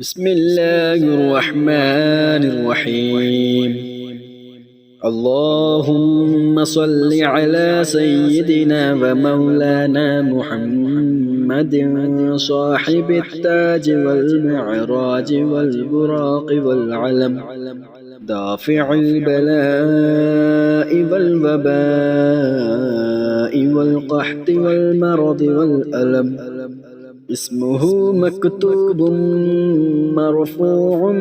بسم الله الرحمن الرحيم. اللهم صل على سيدنا ومولانا محمد صاحب التاج والمعراج والبراق والعلم، دافع البلاء والوباء والقحط والمرض والألم. اسمه مكتوب مرفوع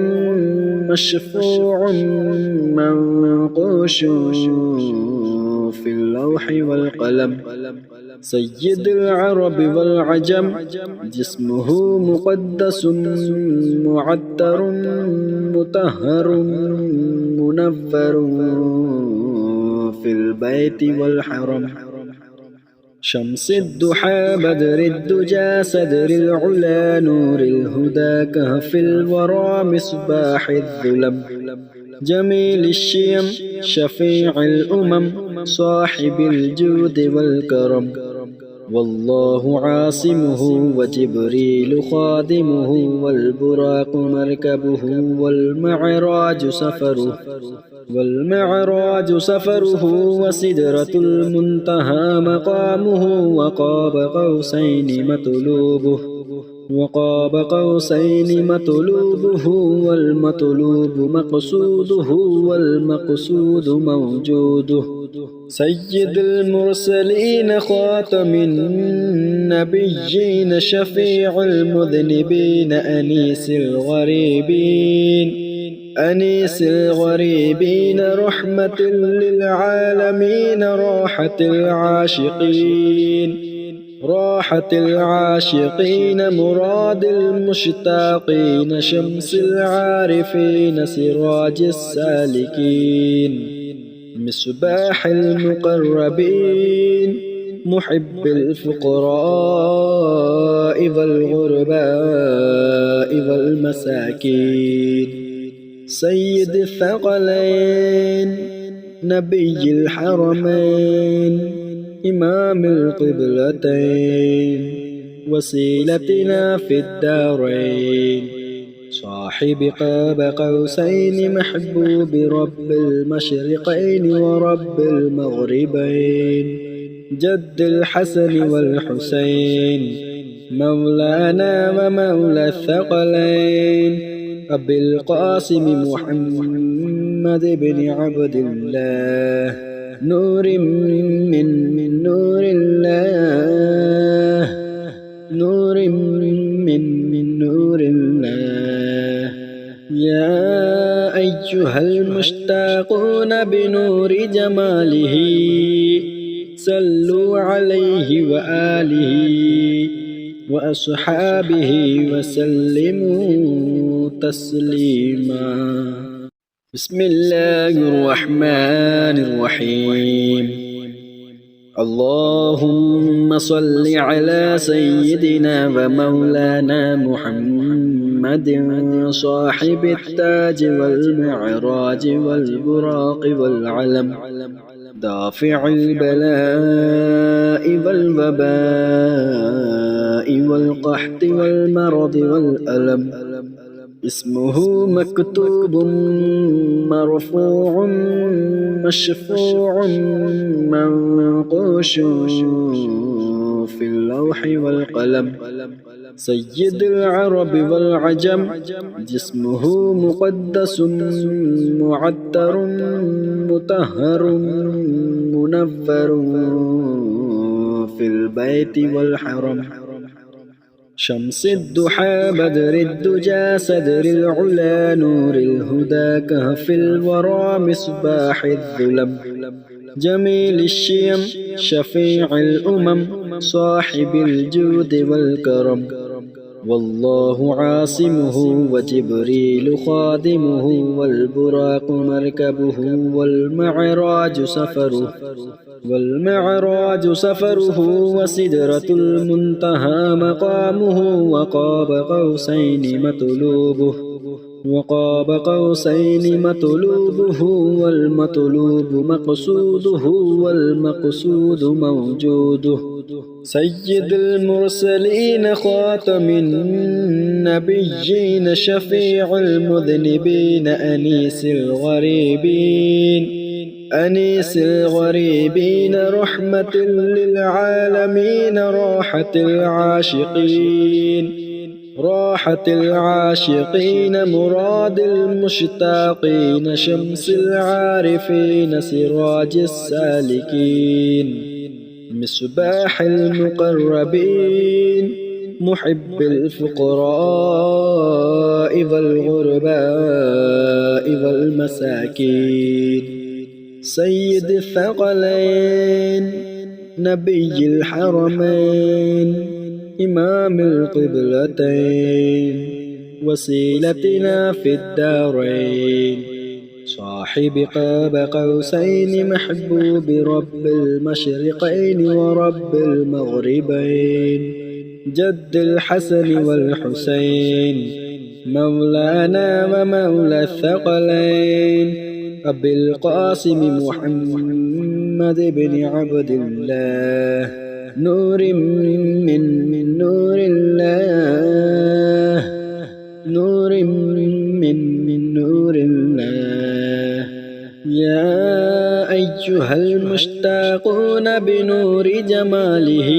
مشفوع منقوش في اللوح والقلم. سيد العرب والعجم، جسمه مقدس معطر مطهر منفر في البيت والحرم. شمس الضحى بدر الدجى صدر العلا نور الهدى كهف الورى مصباح الظلم. جميل الشيم شفيع الأمم صاحب الجود والكرم. والله عاصمه وجبريل خادمه والبراق مركبه والمعراج سفره وسدرة المنتهى مقامه وقاب قوسين مطلوبه والمطلوب مقصوده والمقصود موجوده. سيد المرسلين خاتم النبيين شفيع المذنبين أنيس الغريبين رحمة للعالمين راحة العاشقين مراد المشتاقين شمس العارفين سراج السالكين مصباح المقربين محب الفقراء والغرباء والمساكين. سيد الثقلين نبي الحرمين إمام القبلتين وسيلتنا في الدارين. صاحب قاب قوسين محبوب رب المشرقين ورب المغربين. جد الحسن والحسين مولانا ومولى الثقلين. أبي القاسم محمد بن عبد الله نور من نور الله يا أيها المشتاقون بنور جماله صلوا عليه وآله وأصحابه وسلموا تسليما. بسم الله الرحمن الرحيم. اللهم صل على سيدنا ومولانا محمد صاحب التاج والمعراج والبراق والعلم، دافع البلاء والوباء والقحط والمرض والألم. اسمه مكتوب مرفوع مشفوع منقوش في اللوح والقلم. سيد العرب والعجم، جسمه مقدس معطر مطهر منفر في البيت والحرم. شمس الضحى بدر الدجى صدر العلا نور الهدى كهف الورى مصباح الظلم. جميل الشيم شفيع الأمم صاحب الجود والكرم. والله عاصمه وجبريل خادمه والبراق مركبه والمعراج سفره وسدرة المنتهى مقامه وقاب قوسين مطلوبه والمطلوب مقصوده والمقصود موجوده. سيد المرسلين خاتم النبيين شفيع المذنبين أنيس الغريبين رحمة للعالمين راحة العاشقين مراد المشتاقين شمس العارفين سراج السالكين مصباح المقربين محب الفقراء والغرباء والمساكين سيد الثقلين نبي الحرمين إمام القبلتين وسيلتنا في الدارين صاحب قاب قوسين محبوب رب المشرقين ورب المغربين جد الحسن والحسين مولانا ومولى الثقلين أبي القاسم محمد بن عبد الله نور من نور الله نور الله يا أيها المشتاقون بنور جماله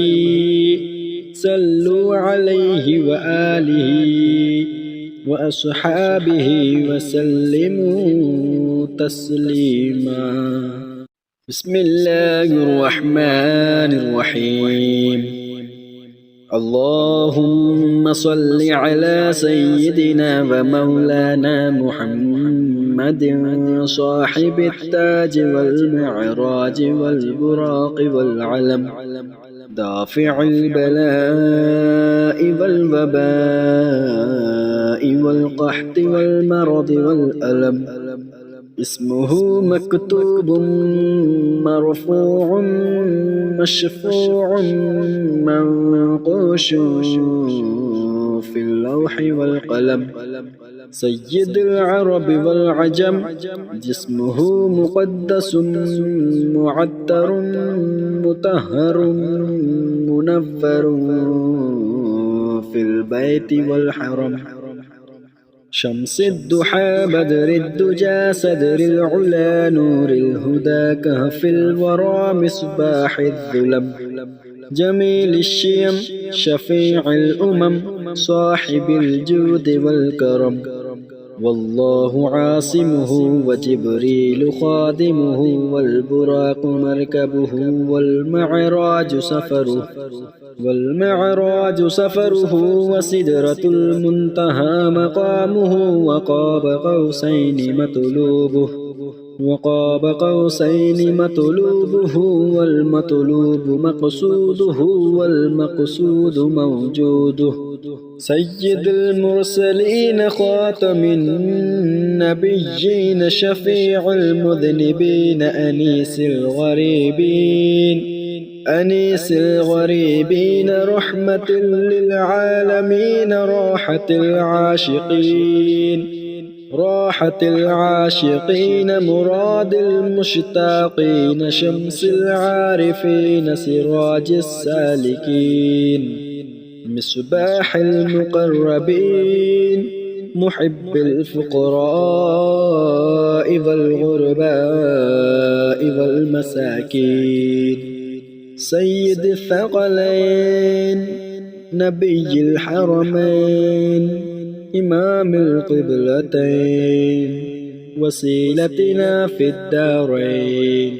صلوا عليه وآله وأصحابه وسلموا تسليما بسم الله الرحمن الرحيم اللهم صل على سيدنا ومولانا محمد صاحب التاج والمعراج والبراق والعلم دافع البلاء والوباء والقحط والمرض والألم اسمه مكتوب مرفوع مشفوع منقوش في اللوح والقلم سيد العرب والعجم جسمه مقدس معطر مطهر منفر في البيت والحرم شمس الضحى بدر الدجى صدر العلا نور الهدى كهف الورى مصباح الظلم جميل الشيم شفيع الأمم صاحب الجود والكرم والله عاصمه وجبريل خادمه والبراق مركبه والمعراج سفره وسدرة المنتهى مقامه وقاب قوسين مطلوبه والمطلوب مقصوده والمقصود موجوده سيد المرسلين خاتم النبيين شفيع المذنبين أنيس الغريبين رحمة للعالمين راحة العاشقين مراد المشتاقين شمس العارفين سراج السالكين مصباح المقربين محب الفقراء والغرباء والمساكين سيد الثقلين نبي الحرمين إمام القبلتين وسيلتنا في الدارين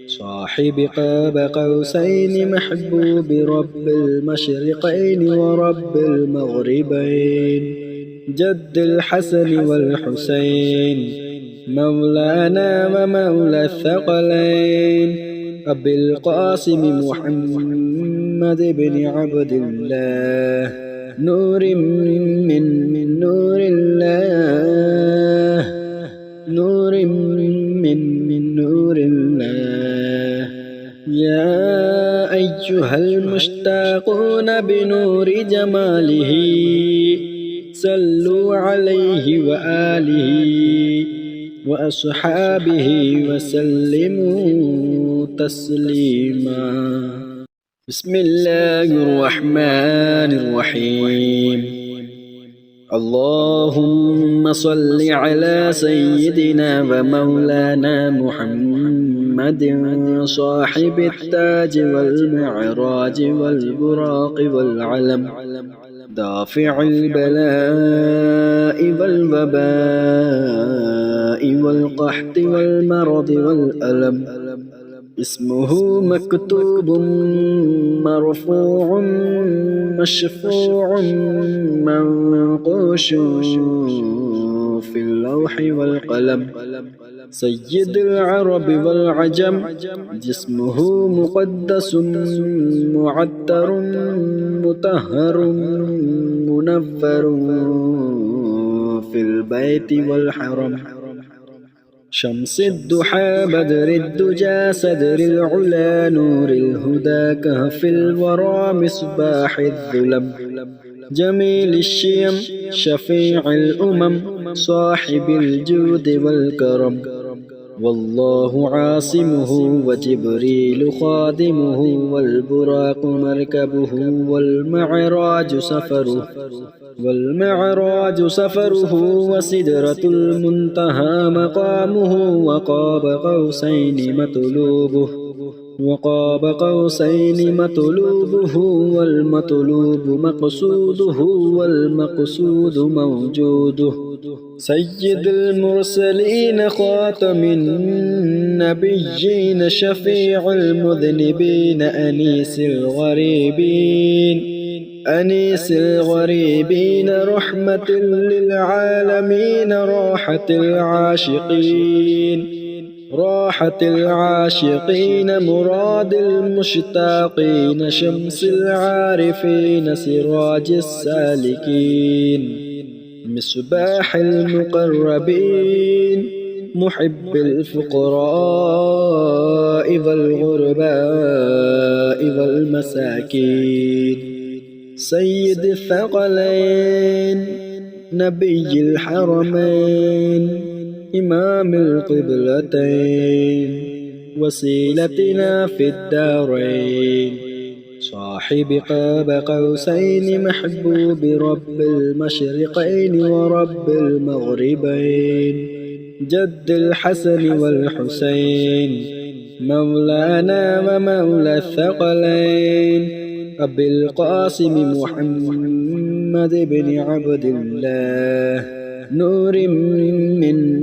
صاحب قاب قوسين محبوب رب المشرقين ورب المغربين جد الحسن والحسين مولانا ومولى الثقلين أبي القاسم محمد بن عبد الله نور من نور الله نور الله يا أيها المشتاقون بنور جماله صلوا عليه وآله وأصحابه وسلموا تسليما بسم الله الرحمن الرحيم اللهم صل على سيدنا ومولانا محمد صاحب التاج والمعراج والبراق والعلم دافع البلاء والوباء والقحط والمرض والألم اسمه مكتوب مرفوع مشفوع منقوش في اللوح والقلم سيد العرب والعجم جسمه مقدس معطر مطهر منفر في البيت والحرم شمس الضحى بدر الدجى صدر العلا نور الهدى كهف الورى مصباح الظلم جميل الشيم شفيع الأمم صاحب الجود والكرم والله عاصمه وجبريل خادمه والبراق مركبه والمعراج سفره وسدرة المنتهى مقامه وقاب قوسين مطلوبه والمطلوب مقصوده والمقصود موجوده سيد المرسلين خاتم النبيين شفيع المذنبين أنيس الغريبين رحمة للعالمين راحة العاشقين مراد المشتاقين شمس العارفين سراج السالكين مصباح المقربين محب الفقراء والغرباء والمساكين سيد الثقلين نبي الحرمين إمام القبلتين وسيلتنا في الدارين صاحب قاب قوسين محبوب رب المشرقين ورب المغربين جد الحسن والحسين مولانا ومولى الثقلين أبي القاسم محمد بن عبد الله نور من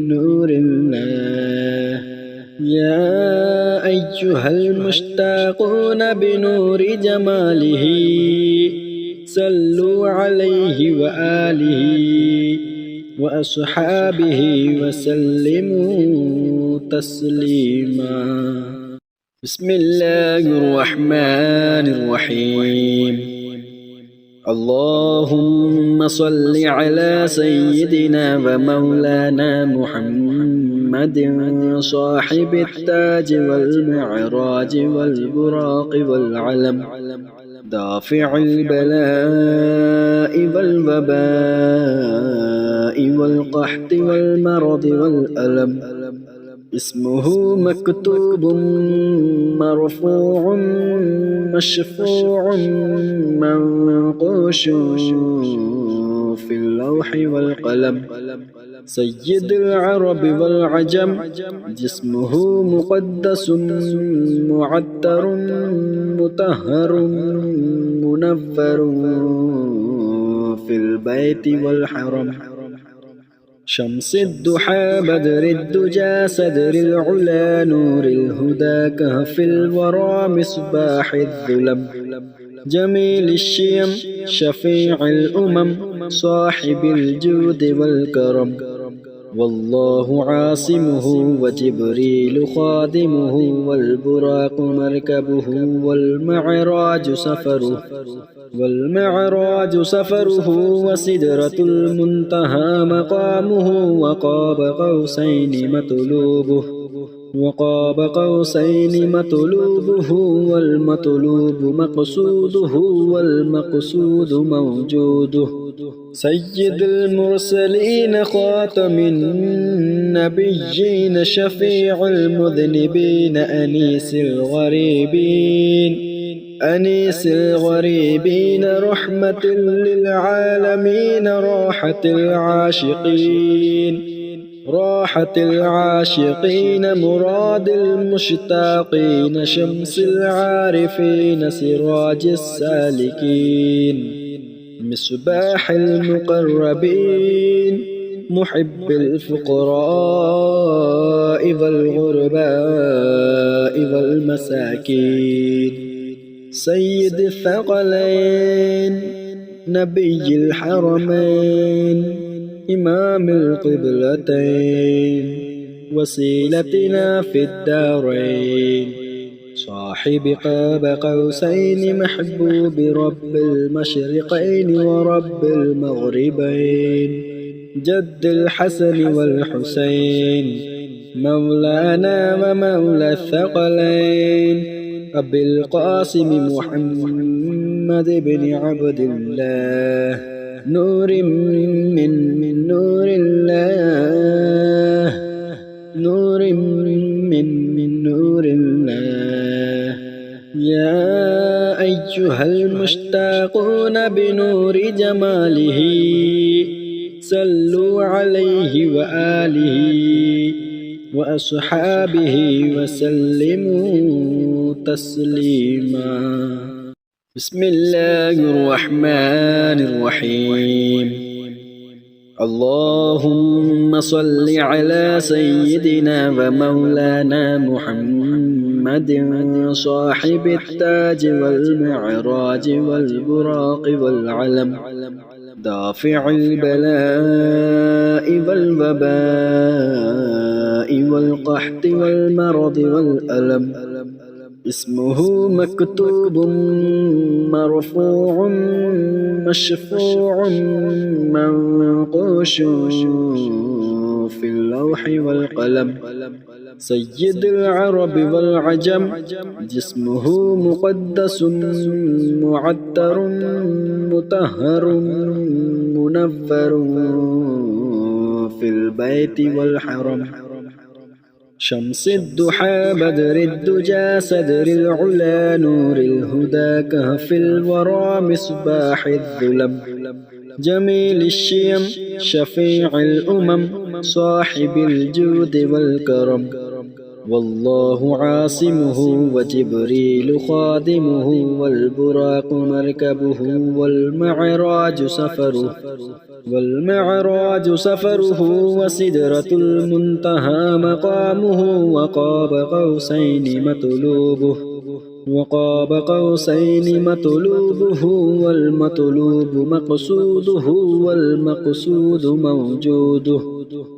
نور الله يا أيها المشتاقون بنور جماله صلوا عليه وآله وأصحابه وسلموا تسليما بسم الله الرحمن الرحيم اللهم صل على سيدنا ومولانا محمد صاحب التاج والمعراج والبراق والعلم دافع البلاء والوباء والقحط والمرض والألم اسمه مكتوب مرفوع مشفوع منقوش في اللوح والقلم سيد العرب والعجم جسمه مقدس معطر مطهر منفر في البيت والحرم شمس الضحى بدر الدجى صدر العلا نور الهدى كهف الورى مصباح الظلم جميل الشيم شفيع الأمم صاحب الجود والكرم والله عاصمه وجبريل خادمه والبراق مركبه والمعراج سفره وسدرة المنتهى مقامه وقاب قوسين مطلوبه والمطلوب مقصوده والمقصود موجوده سيد المرسلين خاتم النبيين شفيع المذنبين أنيس الغريبين أنيس الغريبين رحمة للعالمين راحة العاشقين مراد المشتاقين شمس العارفين سراج السالكين مصباح المقربين محب الفقراء والغرباء والمساكين سيد الثقلين نبي الحرمين إمام القبلتين وسيلتنا في الدارين صاحب قاب قوسين محبوب رب المشرقين ورب المغربين جد الحسن والحسين مولانا ومولى الثقلين أبي القاسم محمد بن عبد الله نور من نور الله نور من نور الله يا أيها المشتاقون بنور جماله صلوا عليه وآله وأصحابه وسلموا تسليما بسم الله الرحمن الرحيم اللهم صل على سيدنا ومولانا محمد صاحب التاج والمعراج والبراق والعلم دافع البلاء والوباء والقحط والمرض والألم اسمه مكتوب مرفوع مشفوع منقوش في اللوح والقلم سيد العرب والعجم جسمه مقدس معطر مطهر منفر في البيت والحرم شمس الضحى بدر الدجى صدر العلا نور الهدى كهف الورى مصباح الظلم جميل الشيم شفيع الأمم صاحب الجود والكرم والله عاصمه وجبريل خادمه والبراق مركبه والمعراج سفره وسدرة المنتهى مقامه وقاب قوسين مطلوبه والمطلوب مقصوده والمقصود موجوده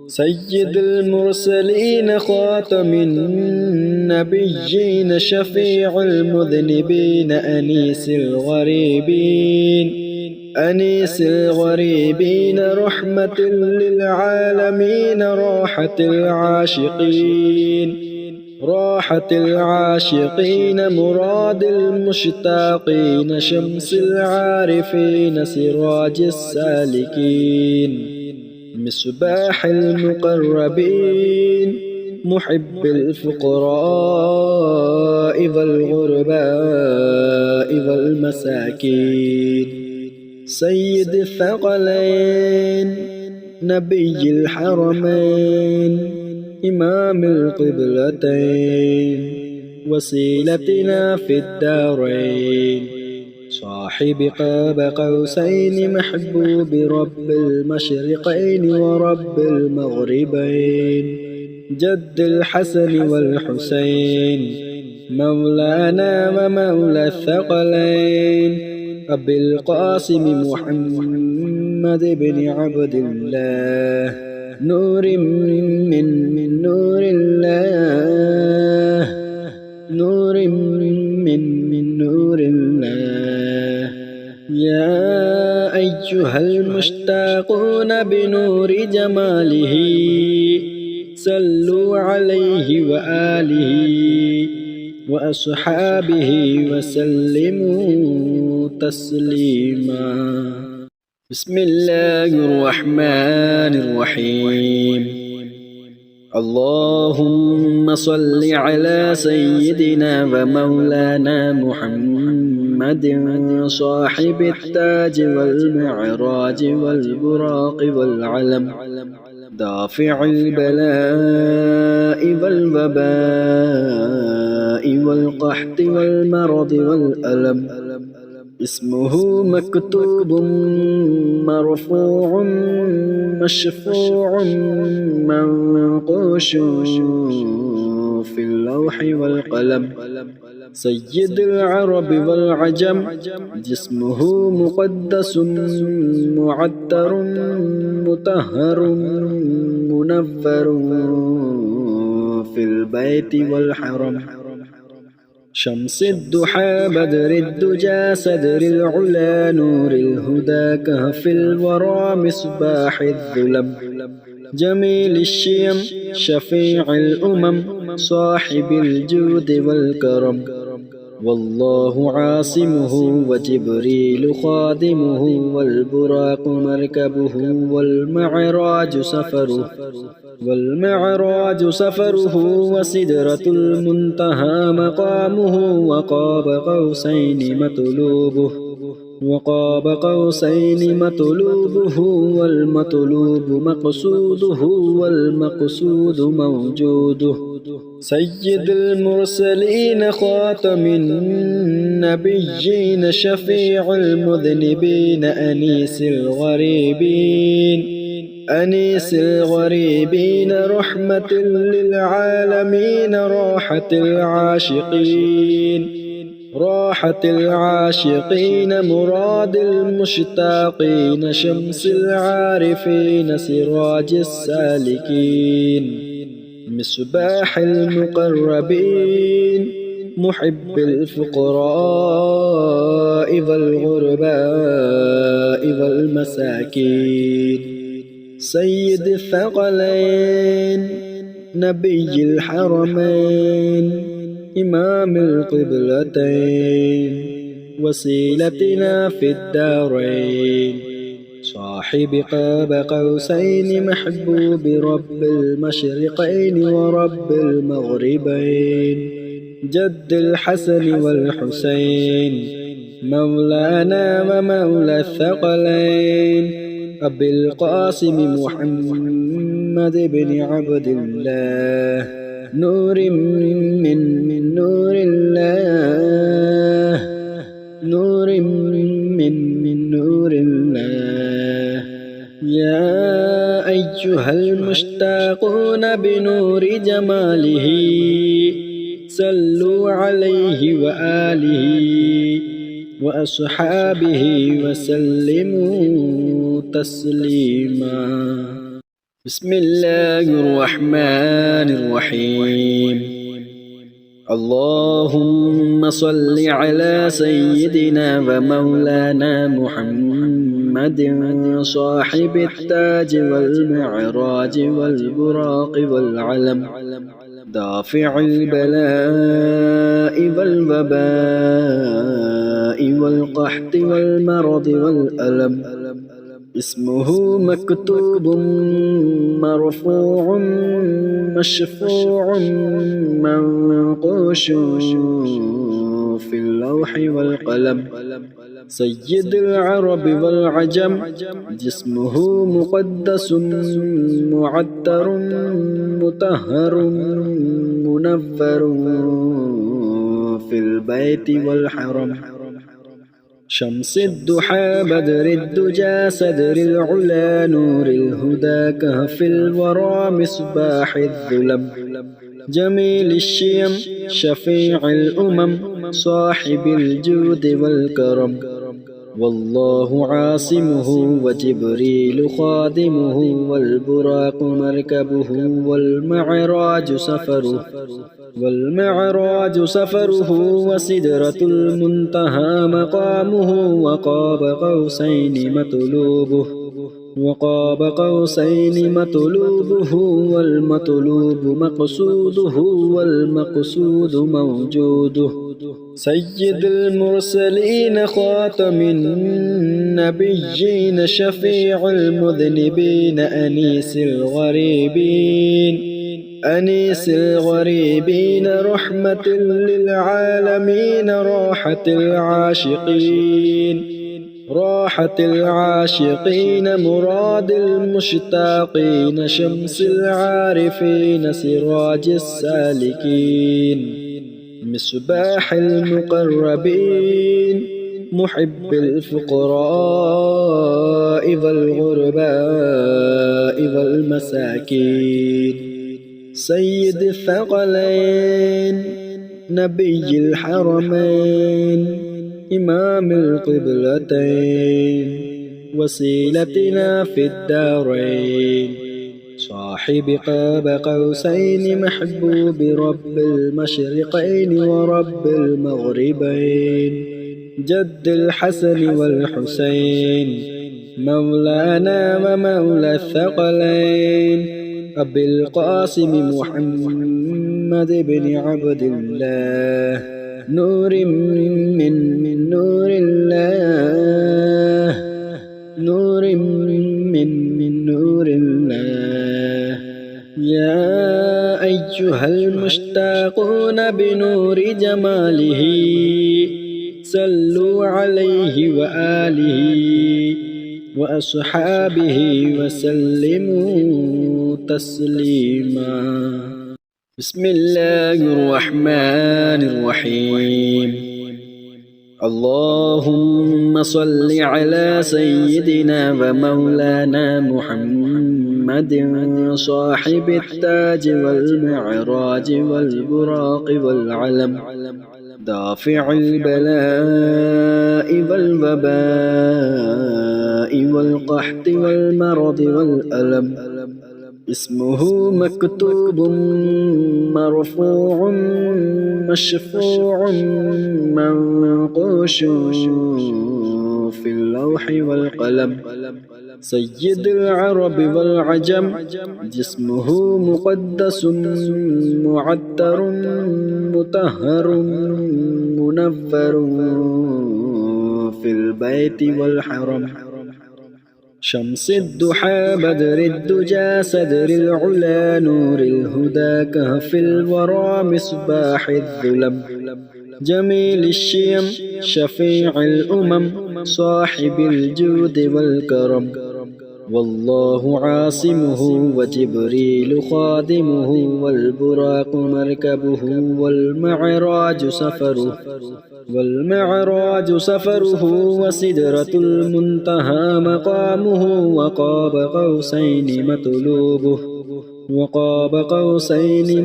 سيد المرسلين خاتم النبيين شفيع المذنبين أنيس الغريبين رحمة للعالمين راحة العاشقين مراد المشتاقين شمس العارفين سراج السالكين مصباح المقربين محب الفقراء والغرباء والمساكين سيد الثقلين نبي الحرمين إمام القبلتين وسيلتنا في الدارين صاحب قاب قوسين محبوب رب المشرقين ورب المغربين جد الحسن والحسين مولانا ومولى الثقلين أبي القاسم محمد بن عبد الله نور من نور الله نور من نور الله يا أيها المشتاقون بنور جماله صلوا عليه وآله وأصحابه وسلموا تسليما بسم الله الرحمن الرحيم اللهم صل على سيدنا ومولانا محمد محمد صاحب التاج والمعراج والبراق والعلم دافع البلاء والوباء والقحط والمرض والألم اسمه مكتوب مرفوع مشفوع منقوش في اللوح والقلم سيد العرب والعجم جسمه مقدس معطر مطهر منفر في البيت والحرم شمس الضحى بدر الدجى صدر العلا نور الهدى كهف الورى مصباح الظلم جميل الشيم شفيع الأمم صاحب الجود والكرم والله عاصمه وجبريل خادمه والبراق مركبه والمعراج سفره وسدرة المنتهى مقامه وقاب قوسين مطلوبه والمطلوب مقصوده والمقصود موجوده سيد المرسلين خاتم النبيين شفيع المذنبين أنيس الغريبين رحمة للعالمين راحة العاشقين مراد المشتاقين شمس العارفين سراج السالكين مصباح المقربين محب الفقراء والغرباء والمساكين سيد الثقلين نبي الحرمين إمام القبلتين وسيلتنا في الدارين صاحب قاب قوسين محبوب رب المشرقين ورب المغربين جد الحسن والحسين مولانا ومولى الثقلين أبي القاسم محمد بن عبد الله نور من نور الله يا أيها المشتاقون بنور جماله صلوا عليه وآله وأصحابه وسلموا تسليما بسم الله الرحمن الرحيم اللهم صل على سيدنا ومولانا محمد صاحب التاج والمعراج والبراق والعلم دافع البلاء والوباء والقحط والمرض والألم اسمه مكتوب مرفوع مشفوع منقوش في اللوح والقلم سيد العرب والعجم جسمه مقدس معطر مطهر منفر في البيت والحرم شمس الضحى بدر الدجى صدر العلا نور الهدى كهف الورى مصباح الظلم جميل الشيم شفيع الأمم صاحب الجود والكرم والله عاصمه وجبريل خادمه والبراق مركبه والمعراج سفره وسدرة المنتهى مقامه وقاب قوسين مطلوبه والمطلوب مقصوده والمقصود موجوده سيد المرسلين خاتم النبيين شفيع المذنبين أنيس الغريبين أنيس الغريبين رحمة للعالمين راحة العاشقين راحة العاشقين مراد المشتاقين شمس العارفين سراج السالكين مصباح المقربين محب الفقراء والغرباء والمساكين سيد الثقلين نبي الحرمين إمام القبلتين وسيلتنا في الدارين صاحب قاب قوسين محبوب رب المشرقين ورب المغربين جد الحسن والحسين مولانا ومولى الثقلين أبي القاسم محمد بن عبد الله نور من نور الله نور من نور الله يا أيها المشتاقون بنور جماله صلوا عليه وآله وأصحابه وسلموا تسليما بسم الله الرحمن الرحيم اللهم صل على سيدنا ومولانا محمد صاحب التاج والمعراج والبراق والعلم دافع البلاء والوباء والقحط والمرض والألم اسمه مكتوب مرفوع مشفوع منقوش في اللوح والقلم سيد العرب والعجم جسمه مقدس معطر مطهر منفر في البيت والحرم شمس الضحى بدر الدجى صدر العلا نور الهدى كهف الورى مصباح الظلم جميل الشيم شفيع الأمم صاحب الجود والكرم والله عاصمه وجبريل خادمه والبراق مركبه والمعراج سفره وسدرة المنتهى مقامه وقاب قوسين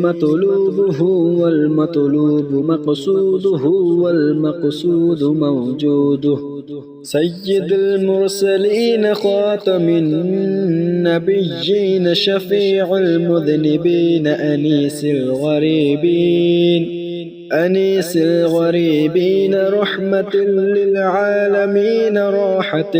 مطلوبه والمطلوب مقصوده والمقصود موجوده سيد المرسلين خاتم النبيين شفيع المذنبين أنيس الغريبين رحمة للعالمين راحة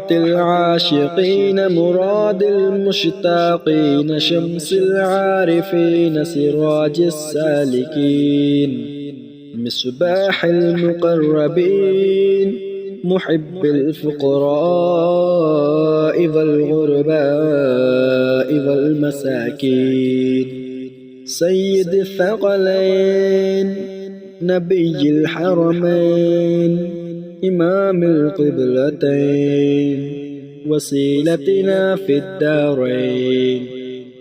العاشقين مراد المشتاقين شمس العارفين سراج السالكين مصباح المقربين محب الفقراء والغرباء والمساكين سيد الثقلين نبي الحرمين إمام القبلتين وسيلتنا في الدارين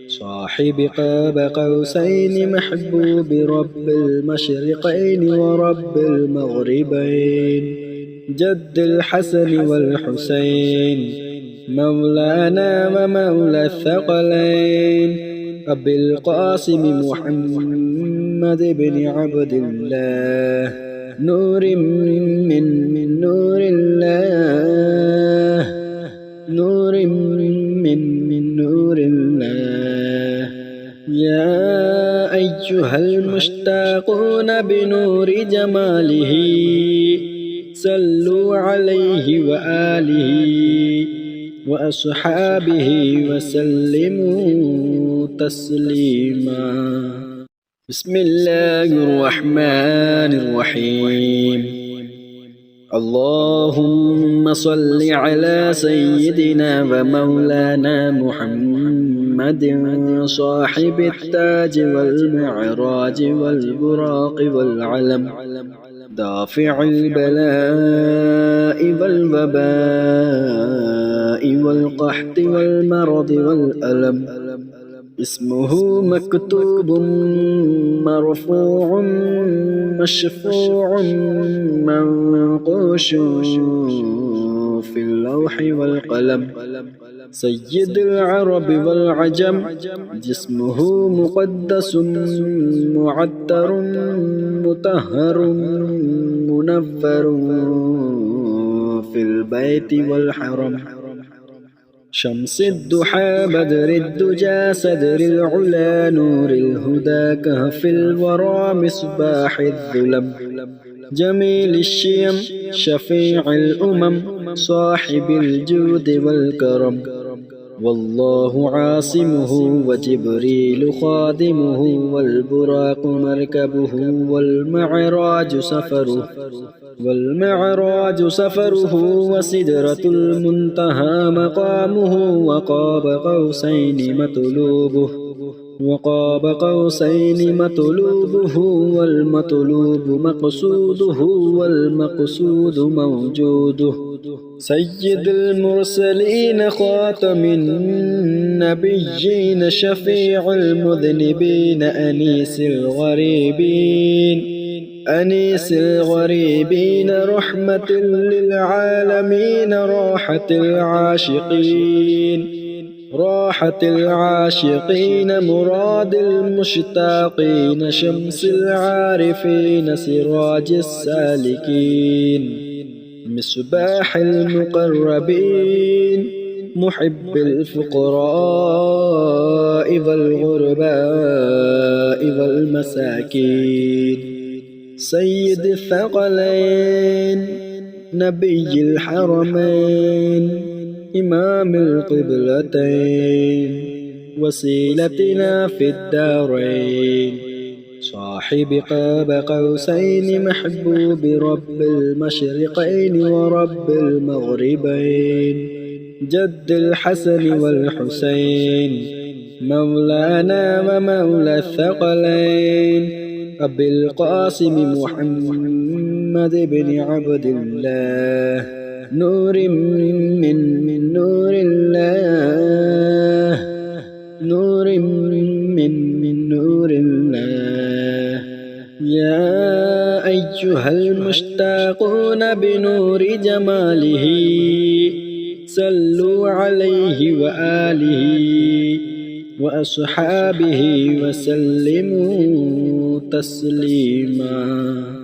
صاحب قاب قوسين محبوب رب المشرقين ورب المغربين جد الحسن والحسين مولانا ومولى الثقلين أبي القاسم محمد بن عبد الله نور من نور الله نور من نور الله يا أيها المشتاقون بنور جماله صلوا عليه وآله وأصحابه وسلموا تسليما بسم الله الرحمن الرحيم اللهم صل على سيدنا ومولانا محمد صاحب التاج والمعراج والبراق والعلم دافع البلاء والوباء والقحط والمرض والألم اسمه مكتوب مرفوع مشفوع منقوش في اللوح والقلم سيد العرب والعجم جسمه مقدس معطر مطهر منفر في البيت والحرم شمس الضحى بدر الدجى صدر العلا نور الهدى كهف الورى مصباح الظلم جميل الشيم شفيع الأمم صاحب الجود والكرم والله عاصمه وجبريل خادمه والبراق مركبه والمعراج سفره وسدرة المنتهى مقامه وقاب قوسين مطلوبه والمطلوب مقصوده والمقصود موجوده سيد المرسلين خاتم النبيين شفيع المذنبين أنيس الغريبين رحمة للعالمين راحة العاشقين مراد المشتاقين شمس العارفين سراج السالكين مصباح المقربين محب الفقراء والغرباء والمساكين سيد الثقلين نبي الحرمين إمام القبلتين وسيلتنا في الدارين صاحب قاب قوسين محبوب رب المشرقين ورب المغربين جد الحسن والحسين مولانا ومولى الثقلين أبي القاسم محمد بن عبد الله نور من نور الله يا أيها المشتاقون بنور جماله صلوا عليه وآله وأصحابه وسلموا تسليما.